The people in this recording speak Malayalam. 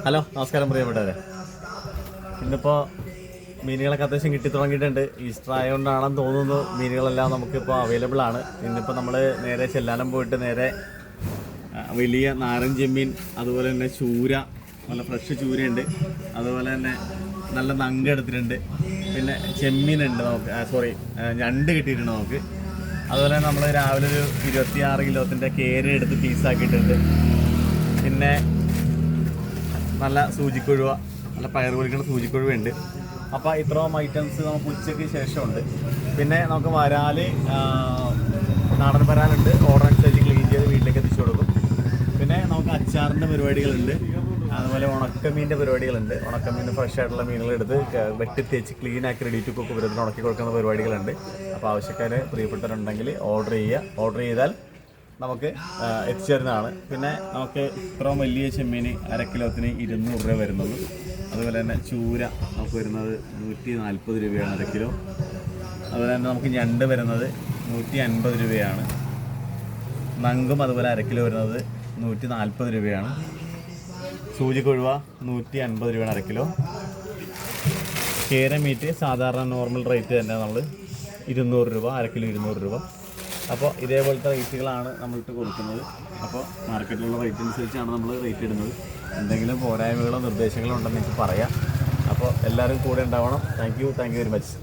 ഹലോ, നമസ്കാരം പ്രിയപ്പെട്ടവരെ. ഇന്നിപ്പോൾ മീനുകളൊക്കെ അത്യാവശ്യം കിട്ടി തുടങ്ങിയിട്ടുണ്ട്. ഈസ്റ്റർ ആയതുകൊണ്ടാണെന്ന് തോന്നുന്നു മീനുകളെല്ലാം നമുക്കിപ്പോൾ അവൈലബിൾ ആണ്. ഇന്നിപ്പോൾ നമ്മൾ നേരെ ചെല്ലാനം പോയിട്ട് നേരെ വലിയ നാരൻ ചെമ്മീൻ, അതുപോലെ തന്നെ ചൂര, നല്ല ഫ്രഷ് ചൂരയുണ്ട്, അതുപോലെ തന്നെ നല്ല നങ്ക എടുത്തിട്ടുണ്ട്, പിന്നെ ചെമ്മീനുണ്ട് നമുക്ക്, ഞണ്ട് കിട്ടിയിട്ടുണ്ട് നമുക്ക്. അതുപോലെ നമ്മൾ രാവിലെ ഒരു 26 കിലോത്തിൻ്റെ കേര എടുത്ത് പീസാക്കിയിട്ടുണ്ട്. പിന്നെ നല്ല സൂചിക്കൊഴുവ, നല്ല പയർ പൊരിക്കുന്ന സൂചിക്കൊഴുവുണ്ട്. അപ്പോൾ ഇത്രയും ഐറ്റംസ് നമുക്ക് ഉച്ചയ്ക്ക് ശേഷമുണ്ട്. പിന്നെ നമുക്ക് വരാല്, നാടൻ വരാലുണ്ട്, ഓർഡർ അനുസരിച്ച് ക്ലീൻ ചെയ്ത് വീട്ടിലേക്ക് എത്തിച്ചു കൊടുക്കും. പിന്നെ നമുക്ക് അച്ചാറിൻ്റെ പരിപാടികളുണ്ട്, അതുപോലെ ഉണക്കമീൻ്റെ പരിപാടികളുണ്ട്. ഉണക്കമീൻ ഫ്രഷ് ആയിട്ടുള്ള മീനുകളെടുത്ത് വെട്ടി തേച്ച് ക്ലീൻ ആക്കി റെഡി ടു കുക്ക് വിധത്തിൽ ഉണക്കി കൊടുക്കുന്ന പരിപാടികളുണ്ട്. അപ്പോൾ ആവശ്യക്കാർ പ്രിയപ്പെട്ടവരുണ്ടെങ്കിൽ ഓർഡർ ചെയ്താൽ നമുക്ക് എത്തിച്ചു തരുന്നതാണ്. പിന്നെ നമുക്ക് ഇത്രയും വലിയ ചെമ്മീൻ 1/2 കിലോത്തിന് 200 രൂപ വരുന്നത്. അതുപോലെ തന്നെ ചൂര നമുക്ക് വരുന്നത് 140 രൂപയാണ് 1/2 കിലോ. അതുപോലെ തന്നെ നമുക്ക് ഞണ്ട് വരുന്നത് 150 രൂപയാണ്. നങ്കും അതുപോലെ 1/2 കിലോ വരുന്നത് 140 രൂപയാണ്. സൂചിക്കൊഴുവ 150 രൂപയാണ് 1/2 കിലോ. കേര മീറ്റ് സാധാരണ നോർമൽ റേറ്റ് തന്നെ നമ്മൾ 200 രൂപ, 1/2 കിലോ 200 രൂപ. അപ്പോൾ ഇതേപോലത്തെ റേറ്റുകളാണ് നമ്മളിട്ട് കൊടുക്കുന്നത്. അപ്പോൾ മാർക്കറ്റിലുള്ള റേറ്റ് അനുസരിച്ചാണ് നമ്മൾ റേറ്റ് ഇടുന്നത്. എന്തെങ്കിലും പോരായ്മകളോ നിർദ്ദേശങ്ങളോ ഉണ്ടെന്ന് എനിക്ക് പറയാം. അപ്പോൾ എല്ലാവരും കൂടെ ഉണ്ടാവണം. Thank you very much.